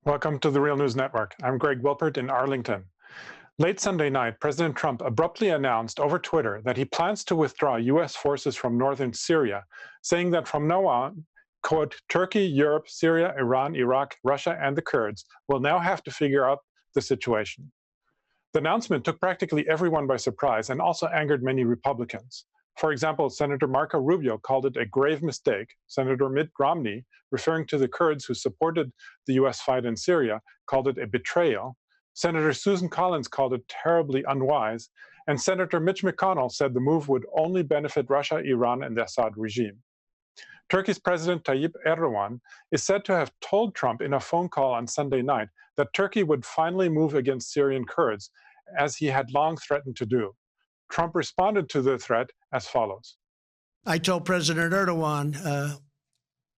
Welcome to the Real News Network. I'm Greg Wilpert in Arlington. Late Sunday night, President Trump abruptly announced over Twitter that he plans to withdraw U.S. forces from northern Syria, saying that from now on, quote, Turkey, Europe, Syria, Iran, Iraq, Russia, and the Kurds will now have to figure out the situation. The announcement took practically everyone by surprise and also angered many Republicans. For example, Senator Marco Rubio called it a grave mistake. Senator Mitt Romney, referring to the Kurds who supported the U.S. fight in Syria, called it a betrayal. Senator Susan Collins called it terribly unwise. And Senator Mitch McConnell said the move would only benefit Russia, Iran, and the Assad regime. Turkey's President Tayyip Erdogan is said to have told Trump in a phone call on Sunday night that Turkey would finally move against Syrian Kurds, as he had long threatened to do. Trump responded to the threat as follows. I told President Erdogan,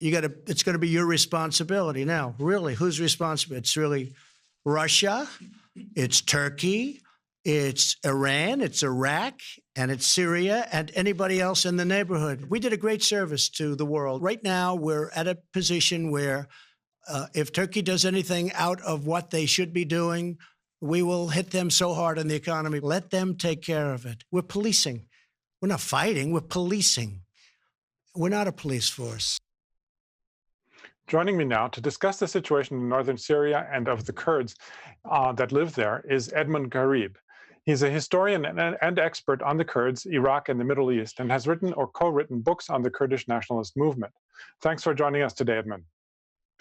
it's going to be your responsibility. Now, really, who's responsible? It's really Russia, it's Turkey, it's Iran, it's Iraq, and it's Syria, and anybody else in the neighborhood. We did a great service to the world. Right now, we're at a position where if Turkey does anything out of what they should be doing, we will hit them so hard on the economy. Let them take care of it. We're policing. We're not fighting. We're policing. We're not a police force. Joining me now to discuss the situation in northern Syria and of the Kurds that live there is Edmund Ghareeb. He's a historian and expert on the Kurds, Iraq, and the Middle East, and has written or co-written books on the Kurdish nationalist movement. Thanks for joining us today, Edmund.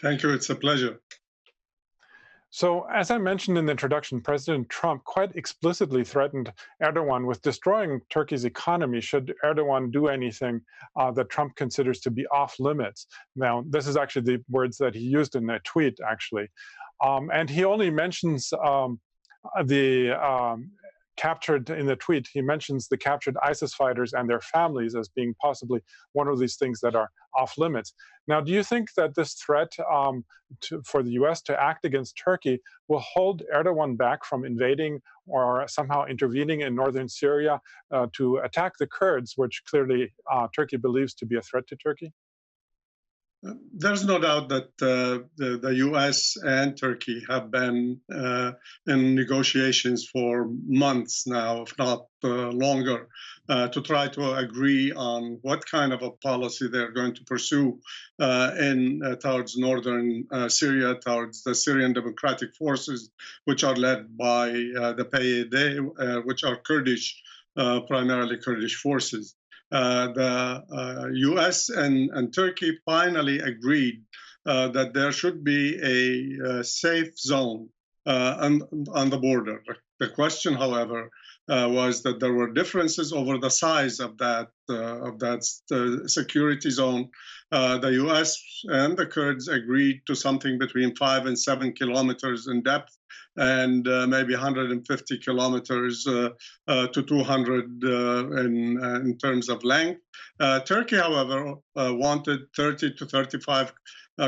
Thank you. It's a pleasure. So, as I mentioned in the introduction, President Trump quite explicitly threatened Erdogan with destroying Turkey's economy should Erdogan do anything that Trump considers to be off limits. Now, this is actually the words that he used in a tweet, actually. And he only mentions captured in the tweet, he mentions the captured ISIS fighters and their families as being possibly one of these things that are off limits. Now, do you think that this threat for the U.S. to act against Turkey will hold Erdogan back from invading or somehow intervening in northern Syria to attack the Kurds, which clearly Turkey believes to be a threat to Turkey? There's no doubt that the U.S. and Turkey have been in negotiations for months now, if not longer, to try to agree on what kind of a policy they're going to pursue towards northern Syria, towards the Syrian Democratic Forces, which are led by the PYD, which are Kurdish, primarily Kurdish forces. The U.S. and Turkey finally agreed that there should be a safe zone on the border. The question, however, was that there were differences over the size of that security zone. The U.S. and the Kurds agreed to something between 5 and 7 kilometers in depth, and maybe 150 kilometers to 200 in terms of length. Turkey, however, wanted 30 to 35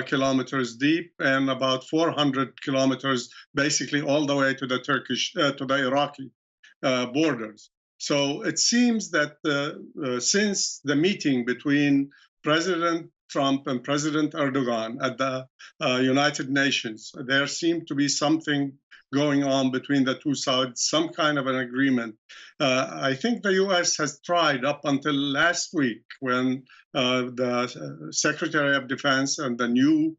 kilometers deep and about 400 kilometers, basically all the way to the Iraqi borders. So it seems that since the meeting between President Trump and President Erdogan at the United Nations, there seemed to be something going on between the two sides, some kind of an agreement. I think the U.S. has tried up until last week when the Secretary of Defense and the new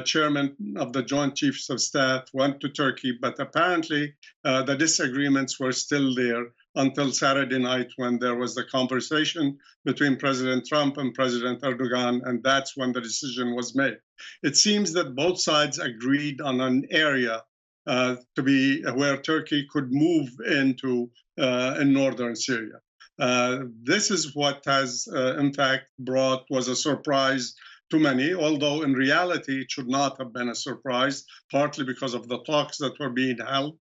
chairman of the Joint Chiefs of Staff went to Turkey, but apparently the disagreements were still there until Saturday night when there was the conversation between President Trump and President Erdogan, and that's when the decision was made. It seems that both sides agreed on an area to be where Turkey could move into in northern Syria. This is what has, in fact, was a surprise to many, although in reality it should not have been a surprise, partly because of the talks that were being held,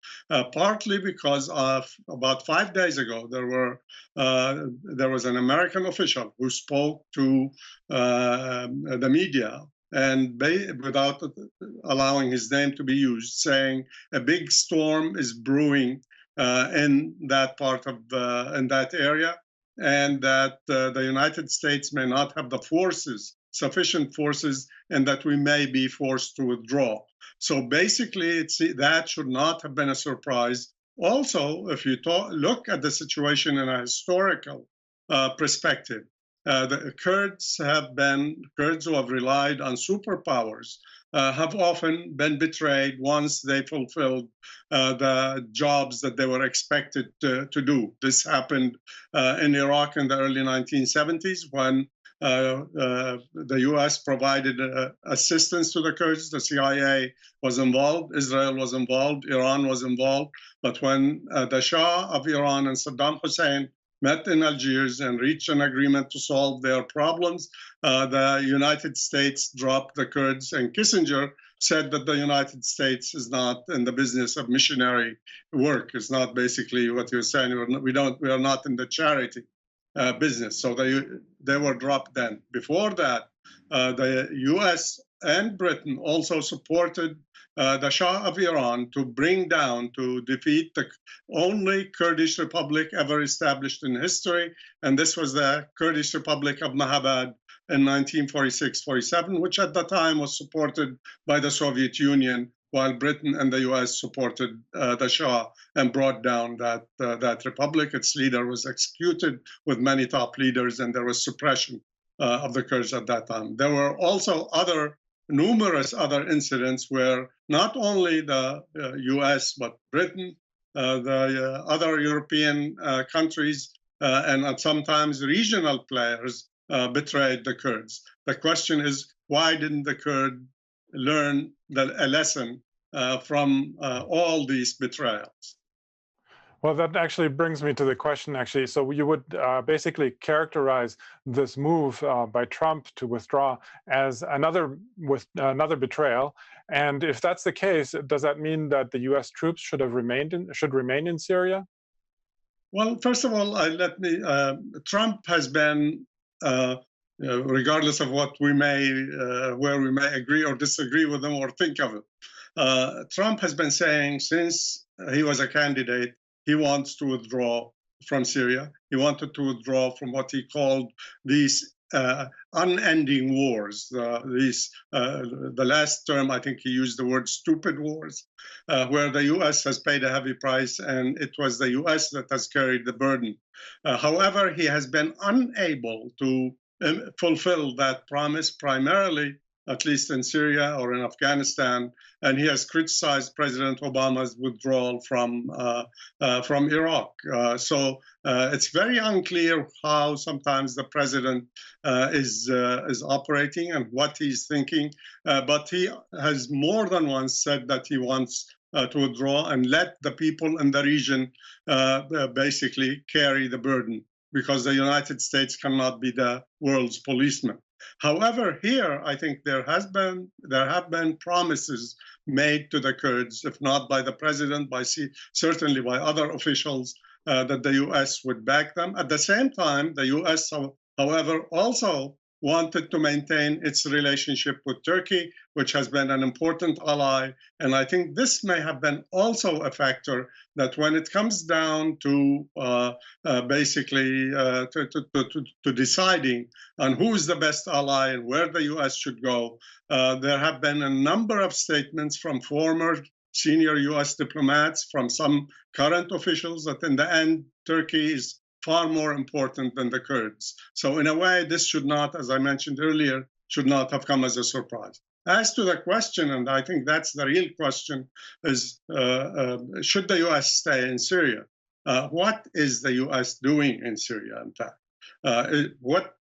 partly because of about 5 days ago, there was an American official who spoke to the media and without allowing his name to be used, saying a big storm is brewing in that part of in that area, and that the United States may not have the sufficient forces, and that we may be forced to withdraw. So basically, that should not have been a surprise. Also, if you look at the situation in a historical perspective, the Kurds who have relied on superpowers have often been betrayed once they fulfilled the jobs that they were expected to do. This happened in Iraq in the early 1970s when the U.S. provided assistance to the Kurds. The CIA was involved, Israel was involved, Iran was involved. But when the Shah of Iran and Saddam Hussein met in Algiers and reached an agreement to solve their problems, the United States dropped the Kurds, and Kissinger said that the United States is not in the business of missionary work. It's not basically what you're saying. We are not in the charity business. So they were dropped then. Before that, the U.S. and Britain also supported the Shah of Iran to defeat the only Kurdish republic ever established in history. And this was the Kurdish Republic of Mahabad in 1946-47, which at the time was supported by the Soviet Union, while Britain and the U.S. supported the Shah and brought down that republic. Its leader was executed with many top leaders, and there was suppression of the Kurds at that time. There were also numerous other incidents where not only the U.S. but Britain, the other European countries, and sometimes regional players betrayed the Kurds. The question is, why didn't the Kurds learn a lesson from all these betrayals? Well, that actually brings me to the question, actually. So you would basically characterize this move by Trump to withdraw as another betrayal. And if that's the case, does that mean that the U.S. troops should remain in Syria? Well, first of all, Trump has been, regardless of where we may agree or disagree with him or think of it, Trump has been saying since he was a candidate, he wants to withdraw from Syria. He wanted to withdraw from what he called these unending wars. The last term, I think he used the word stupid wars, where the U.S. has paid a heavy price, and it was the U.S. that has carried the burden. However, he has been unable to fulfill that promise, primarily, at least in Syria or in Afghanistan, and he has criticized President Obama's withdrawal from Iraq. So it's very unclear how sometimes the president is operating and what he's thinking, but he has more than once said that he wants to withdraw and let the people in the region basically carry the burden, because the United States cannot be the world's policeman. However, here I think there have been promises made to the Kurds, if not by the president, certainly by other officials, that the U.S. would back them. At the same time, the U.S., however, also wanted to maintain its relationship with Turkey, which has been an important ally. And I think this may have been also a factor that when it comes down to basically to deciding on who is the best ally and where the U.S. should go, there have been a number of statements from former senior U.S. diplomats, from some current officials, that in the end, Turkey is far more important than the Kurds. So in a way, this should not, as I mentioned earlier, should not have come as a surprise. As to the question, and I think that's the real question, is should the U.S. stay in Syria? What is the U.S. doing in Syria, in fact?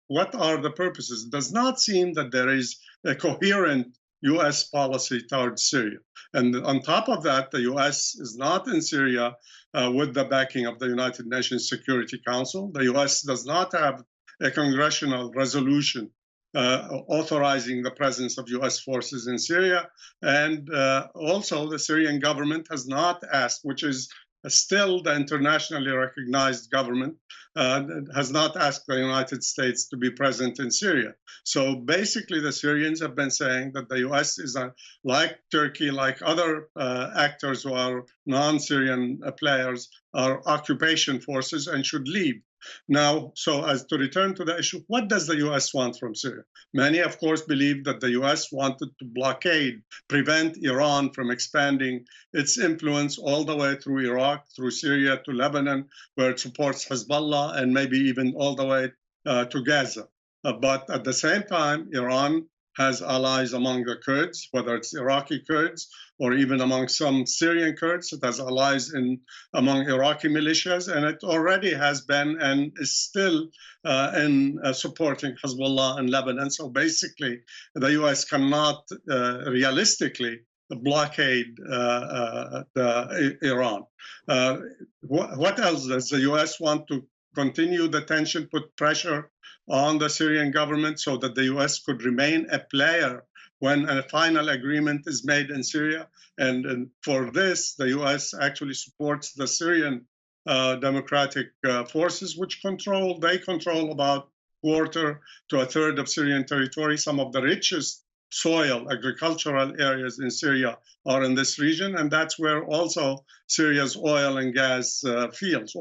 What are the purposes? It does not seem that there is a coherent U.S. policy towards Syria. And on top of that, the U.S. is not in Syria with the backing of the United Nations Security Council. The U.S. does not have a congressional resolution authorizing the presence of U.S. forces in Syria. And also the Syrian government has not asked, which is still the internationally recognized government, has not asked the United States to be present in Syria. So basically, the Syrians have been saying that the U.S. is, like Turkey, like other actors who are non-Syrian players, are occupation forces and should leave. Now, so as to return to the issue, what does the U.S. want from Syria? Many, of course, believe that the U.S. wanted to blockade, prevent Iran from expanding its influence all the way through Iraq, through Syria to Lebanon, where it supports Hezbollah, and maybe even all the way to Gaza. But at the same time, Iran has allies among the Kurds, whether it's Iraqi Kurds or even among some Syrian Kurds. It has allies among Iraqi militias, and it already has been and is still in supporting Hezbollah in Lebanon. So basically, the U.S. cannot realistically blockade Iran. What else does the U.S. want to continue the tension, put pressure on the Syrian government so that the U.S. could remain a player when a final agreement is made in Syria? And for this, the U.S. actually supports the Syrian democratic forces, which control about quarter to a third of Syrian territory. Some of the richest soil, agricultural areas in Syria are in this region, and that's where also Syria's oil and gas fields.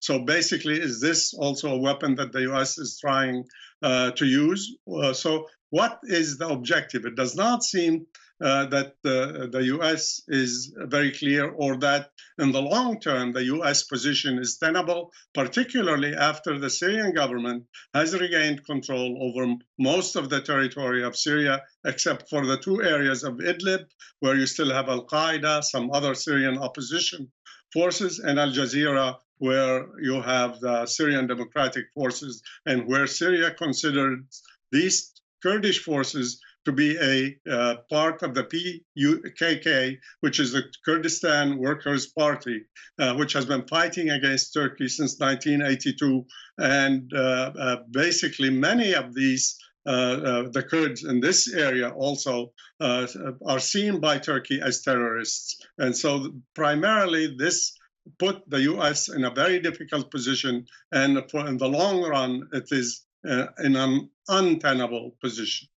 So basically, is this also a weapon that the U.S. is trying to use? So what is the objective? It does not seem that the U.S. is very clear, or that in the long term, the U.S. position is tenable, particularly after the Syrian government has regained control over most of the territory of Syria, except for the two areas of Idlib, where you still have Al-Qaeda, some other Syrian opposition forces, and Al Jazeera, where you have the Syrian Democratic Forces, and where Syria considers these Kurdish forces to be a part of the PKK, which is the Kurdistan Workers' Party, which has been fighting against Turkey since 1982. And basically, many of these, the Kurds in this area also are seen by Turkey as terrorists. And so primarily this put the U.S. in a very difficult position. And in the long run, it is in an untenable position.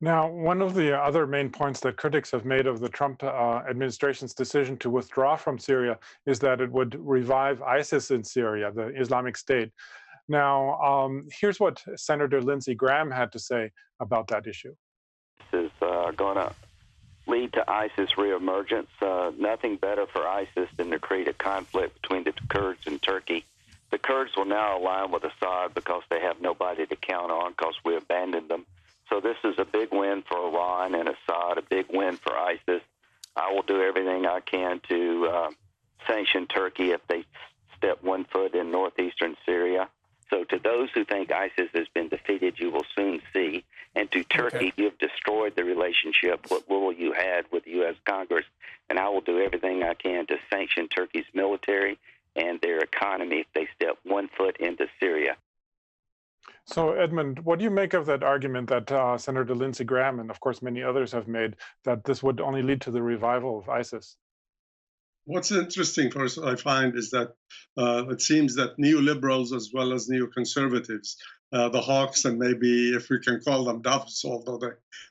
Now, one of the other main points that critics have made of the Trump administration's decision to withdraw from Syria is that it would revive ISIS in Syria, the Islamic State. Now, here's what Senator Lindsey Graham had to say about that issue. This is going to lead to ISIS reemergence. Nothing better for ISIS than to create a conflict between the Kurds and Turkey. The Kurds will now align with Assad because they have nobody to count on because we abandoned them. So this is a big win for Iran and Assad, a big win for ISIS. I will do everything I can to sanction Turkey if they step one foot in northeastern Syria. So to those who think ISIS has been defeated, you will soon see. And to Turkey, you have destroyed the relationship, what little you had with the U.S. Congress. And I will do everything I can to sanction Turkey's military and their economy if they step one foot into Syria. So, Edmund, what do you make of that argument that Senator Lindsey Graham and, of course, many others have made, that this would only lead to the revival of ISIS? What's interesting, first, I find, is that it seems that neoliberals as well as neoconservatives, the hawks, and maybe if we can call them doves, although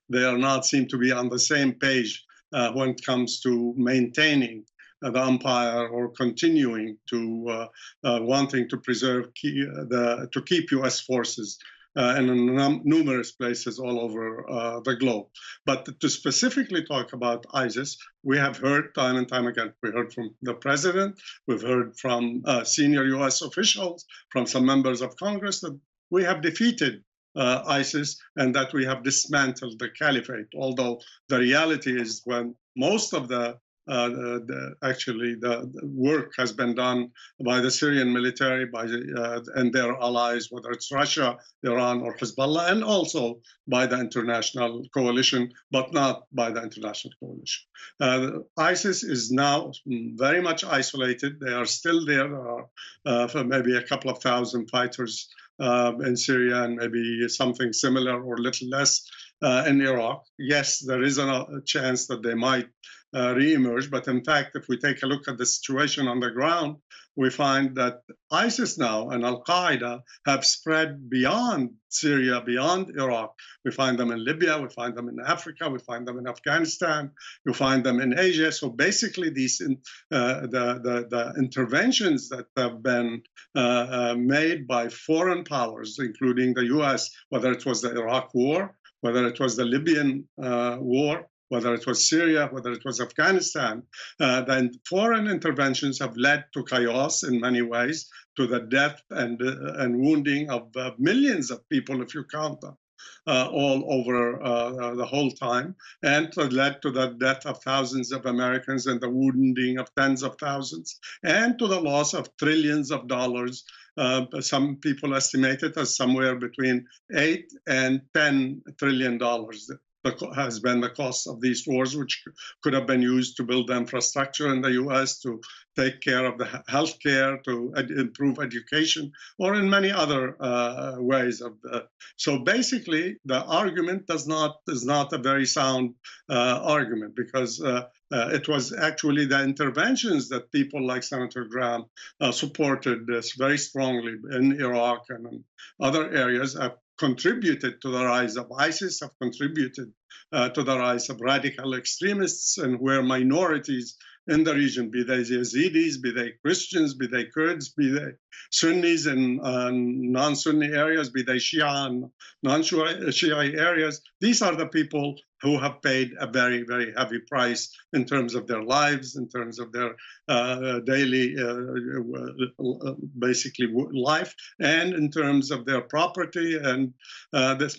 they are not, seem to be on the same page when it comes to maintaining the empire or continuing to wanting to preserve to keep U.S. forces in numerous places all over the globe. But to specifically talk about ISIS, we have heard time and time again. We heard from the president, we've heard from senior U.S. officials, from some members of Congress, that we have defeated ISIS and that we have dismantled the caliphate. Although the reality is, when most of the work has been done by the Syrian military, and their allies, whether it's Russia, Iran, or Hezbollah, and also by the international coalition, but not by the international coalition. ISIS is now very much isolated. They are still there. There are for maybe a couple of thousand fighters in Syria, and maybe something similar or little less in Iraq. Yes, there is a chance that they might re-emerge. But in fact, if we take a look at the situation on the ground, we find that ISIS now and Al-Qaeda have spread beyond Syria, beyond Iraq. We find them in Libya, we find them in Africa, we find them in Afghanistan, you find them in Asia. So basically, these the interventions that have been made by foreign powers, including the U.S., whether it was the Iraq War, whether it was the Libyan war, whether it was Syria, whether it was Afghanistan, then foreign interventions have led to chaos in many ways, to the death and wounding of millions of people, if you count them, all over the whole time, and led to the death of thousands of Americans and the wounding of tens of thousands, and to the loss of trillions of dollars. Some people estimate it as somewhere between $8 and $10 trillion has been the cost of these wars, which could have been used to build the infrastructure in the U.S., to take care of the health care, to improve education, or in many other ways. So basically, the argument is not a very sound argument, because it was actually the interventions that people like Senator Graham supported very strongly in Iraq and in other areas, have contributed to the rise of ISIS, have contributed to the rise of radical extremists, and where minorities in the region, be they Yazidis, be they Christians, be they Kurds, be they Sunnis and non-Sunni areas, be they Shia and non-Shia areas, these are the people who have paid a very, very heavy price in terms of their lives, in terms of their daily, basically, life, and in terms of their property. And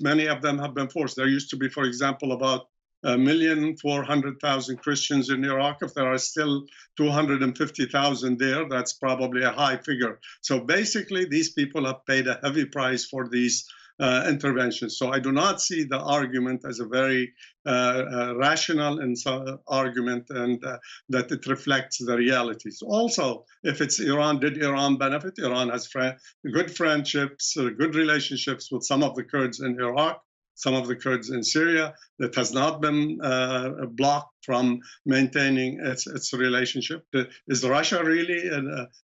many of them have been forced. There used to be, for example, about 1,400,000 Christians in Iraq. If there are still 250,000 there, that's probably a high figure. So basically, these people have paid a heavy price for these interventions. So I do not see the argument as a very rational argument, and that it reflects the realities. Also, if it's Iran, did Iran benefit? Iran has good friendships, good relationships with some of the Kurds in Iraq, some of the Kurds in Syria. That has not been blocked from maintaining its relationship. Is Russia really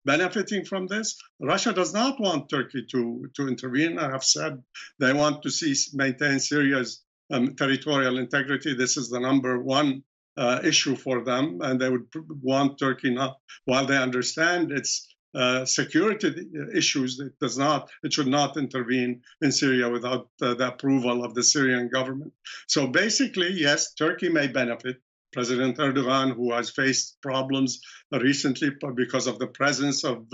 benefiting from this? Russia does not want Turkey to intervene. I have said they want to maintain Syria's territorial integrity. This is the number one issue for them, and they would want Turkey not, while they understand its security issues, it should not intervene in Syria without the approval of the Syrian government. So basically, yes, Turkey may benefit. President Erdogan, who has faced problems recently because of the presence of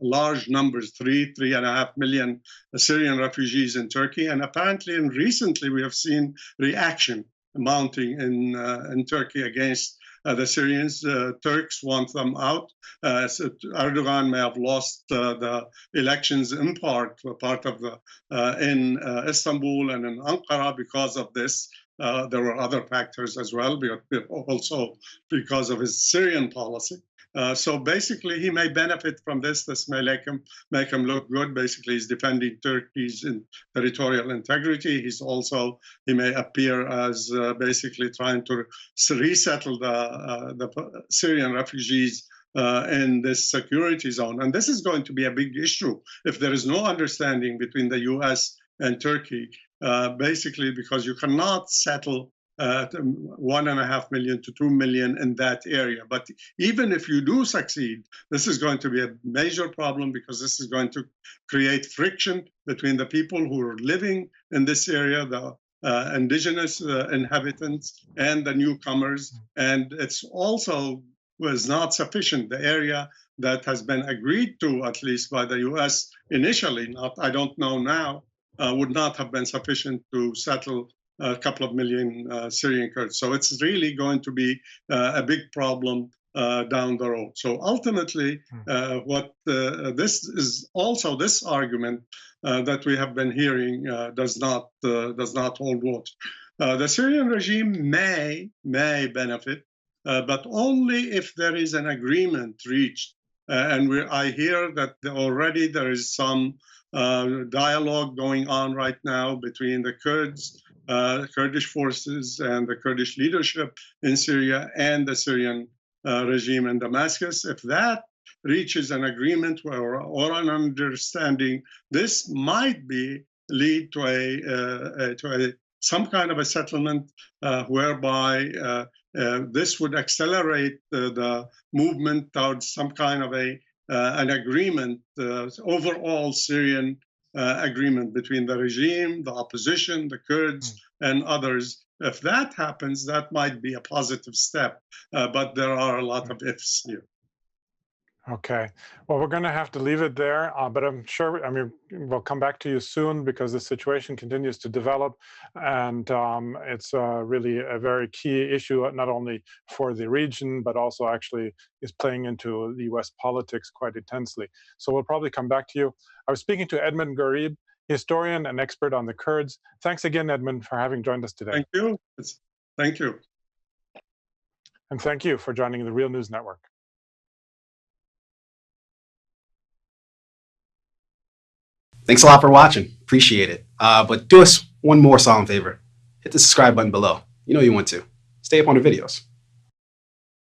large numbers, 3.5 million Syrian refugees in Turkey, and apparently, and recently, we have seen reaction mounting in Turkey against the Syrians. Turks want them out. So Erdogan may have lost the elections in part of in Istanbul and in Ankara because of this. There were other factors as well, but also because of his Syrian policy. So basically, he may benefit from this. This may make him look good. Basically, he's defending Turkey's territorial integrity. He may appear as basically trying to resettle the Syrian refugees in this security zone. And this is going to be a big issue if there is no understanding between the U.S. and Turkey, basically because you cannot settle 1.5 million to 2 million in that area. But even if you do succeed, this is going to be a major problem, because this is going to create friction between the people who are living in this area, the indigenous inhabitants, and the newcomers. And it's also was not sufficient. The area that has been agreed to, at least by the U.S. initially, I don't know now, would not have been sufficient to settle a couple of million Syrian Kurds. So it's really going to be a big problem down the road. So ultimately, this argument that we have been hearing does not hold water. The Syrian regime may benefit, but only if there is an agreement reached. I hear that already there is some dialogue going on right now between the Kurds Kurdish forces and the Kurdish leadership in Syria and the Syrian regime in Damascus. If that reaches an agreement or an understanding, this might lead to some kind of a settlement whereby this would accelerate the movement towards some kind of an agreement, overall Syrian agreement between the regime, the opposition, the Kurds, and others. If that happens, that might be a positive step, but there are a lot of ifs here. Okay. Well, we're going to have to leave it there, but I'm sure, we'll come back to you soon because the situation continues to develop, and it's really a very key issue, not only for the region, but also actually is playing into the US politics quite intensely. So we'll probably come back to you. I was speaking to Edmund Ghareeb, historian and expert on the Kurds. Thanks again, Edmund, for having joined us today. Thank you. Thank you. And thank you for joining the Real News Network. Thanks a lot for watching. Appreciate it. But do us one more solemn favor. Hit the subscribe button below. You know you want to. Stay up on the videos.